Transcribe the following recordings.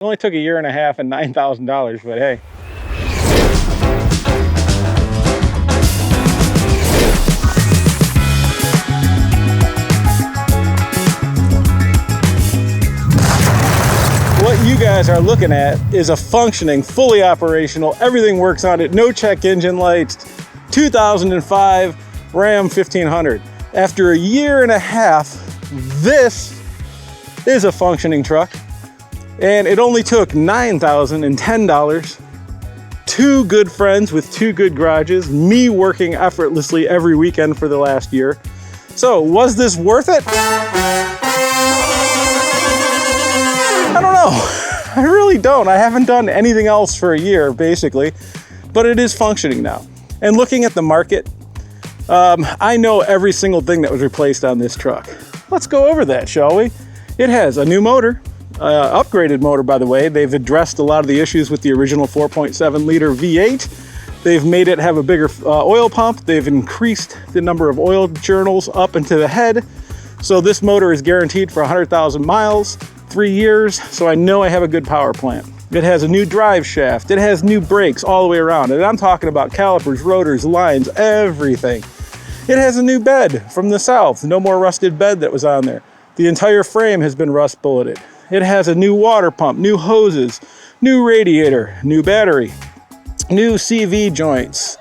It only took a year and a half and $9,000, but hey. What you guys are looking at is a functioning, fully operational, everything works on it, no check engine lights, 2005 Ram 1500. After a year and a half, this is a functioning truck. And it only took $9,010, two good friends with two good garages, me working effortlessly every weekend for the last year. So was this worth it? I don't know. I really don't. I haven't done anything else for a year, basically, but it is functioning now. And looking at the market, I know every single thing that was replaced on this truck. Let's go over that, shall we? It has a new motor. Upgraded motor, by the way. They've addressed a lot of the issues with the original 4.7 liter V8. They've made it have a bigger oil pump. They've increased the number of oil journals up into the head. So this motor is guaranteed for 100,000 miles, 3 years. So I know I have a good power plant. It has a new drive shaft. It has new brakes all the way around. And I'm talking about calipers, rotors, lines, everything. It has a new bed from the south. No more rusted bed that was on there. The entire frame has been rust bulleted. It has a new water pump, new hoses, new radiator, new battery, new CV joints,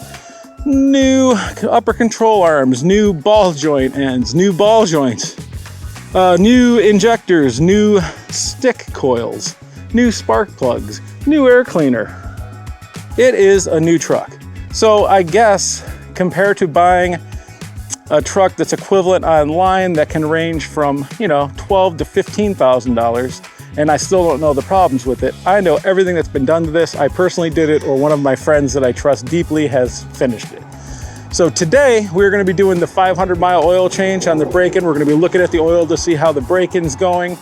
new upper control arms, new ball joint ends, new ball joints, new injectors, new stick coils, new spark plugs, new air cleaner. It is a new truck. So I guess compared to buying a truck that's equivalent online that can range from, $12,000 to $15,000, and I still don't know the problems with it. I know everything that's been done to this. I personally did it, or one of my friends that I trust deeply has finished it. So today we're going to be doing the 500-mile oil change on the break-in. We're going to be looking at the oil to see how the break-in's going,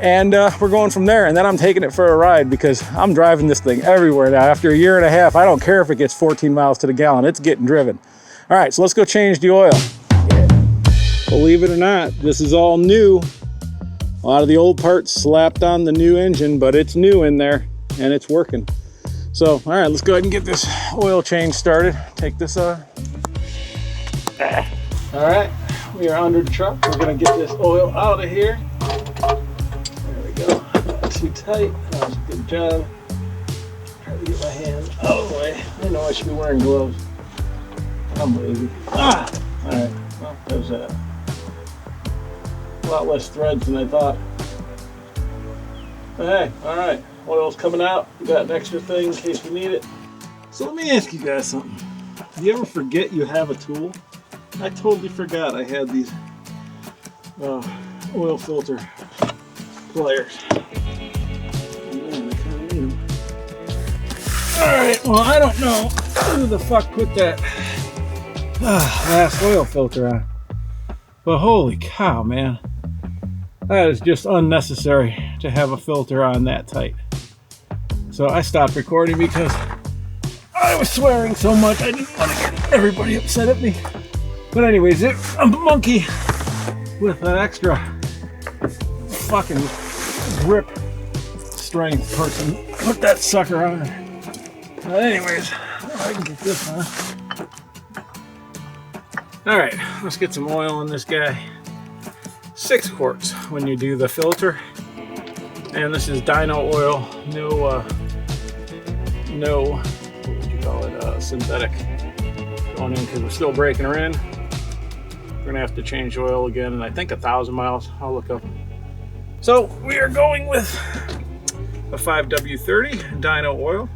and we're going from there. And then I'm taking it for a ride because I'm driving this thing everywhere now. After a year and a half, I don't care if it gets 14 miles to the gallon. It's getting driven. All right, so let's go change the oil. Believe it or not, this is all new. A lot of the old parts slapped on the new engine, but it's new in there and it's working. So, all right, let's go ahead and get this oil change started. Take this All right, we are under the truck. We're gonna get this oil out of here. There we go. Not too tight. That was a good job. Try to get my hand out of the way. I know I should be wearing gloves. I'm lazy. All right, well, there's that. A lot less threads than I thought. But hey, all right, oil's coming out. We got an extra thing in case we need it. So let me ask you guys something. Do you ever forget you have a tool? I totally forgot I had these oil filter pliers. Man, I kind of need them. All right, well, I don't know who the fuck put that last oil filter on, but holy cow, man, that is just unnecessary to have a filter on that tight. So I stopped recording because I was swearing so much I didn't want to get everybody upset at me. But anyways, a monkey with an extra fucking grip strength person put that sucker on. But anyways, I can get this on. All right, let's get some oil in this guy. 6 quarts when you do the filter. And this is dyno oil, no, what would you call it, synthetic. Going in because we're still breaking her in. We're gonna have to change oil again in I think 1,000 miles. I'll look up. So we are going with a 5W30 dyno oil.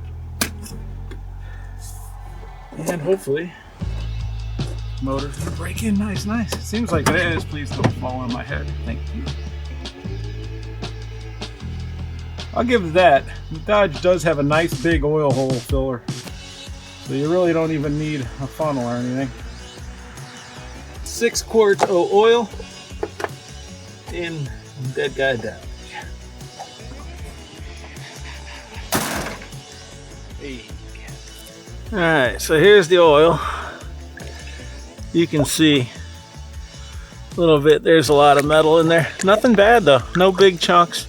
And hopefully motor's gonna break in nice. It seems like it is. Please don't fall on my head. Thank you. I'll give it that. The Dodge does have a nice big oil hole filler, so you really don't even need a funnel or anything. 6 quarts of oil in Dead Guy Dodge. All right, so here's the oil. You can see a little bit, there's a lot of metal in there. Nothing bad though, no big chunks.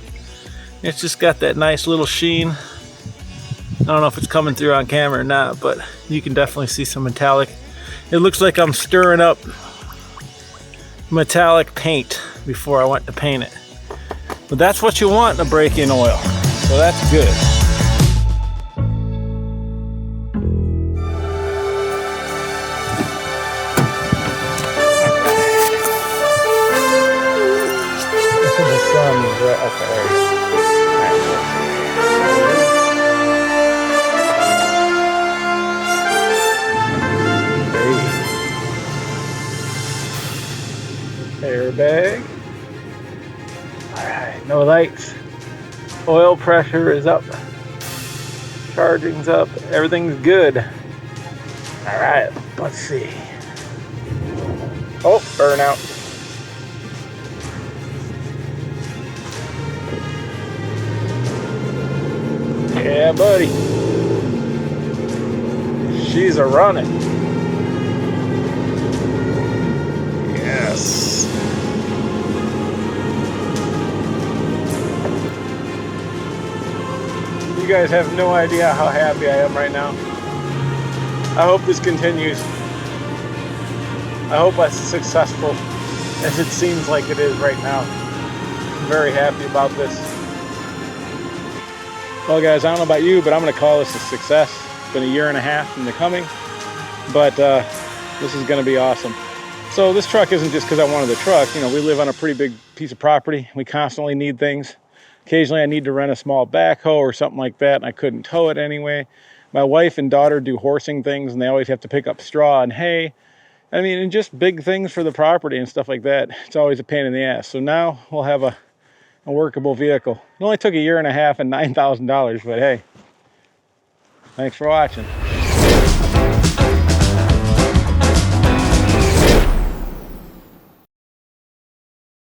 It's just got that nice little sheen. I don't know if it's coming through on camera or not, but you can definitely see some metallic. It looks like I'm stirring up metallic paint before I went to paint it. But that's what you want in a break-in oil, so that's good. The sun is right up there. Airbag. Alright, no lights. Oil pressure is up. Charging's up. Everything's good. Alright, let's see. Oh, burnout. Yeah, buddy. She's a running. Yes. You guys have no idea how happy I am right now. I hope this continues. I hope it's successful as it seems like it is right now. I'm very happy about this. Well guys, I don't know about you, but I'm going to call this a success. It's been a year and a half in the coming, but this is going to be awesome. So this truck isn't just because I wanted the truck. You know, we live on a pretty big piece of property. We constantly need things. Occasionally I need to rent a small backhoe or something like that, and I couldn't tow it anyway. My wife and daughter do horsing things, and they always have to pick up straw and hay. I mean, and just big things for the property and stuff like that. It's always a pain in the ass. So now we'll have a workable vehicle. It only took a year and a half and $9,000, but hey, thanks for watching.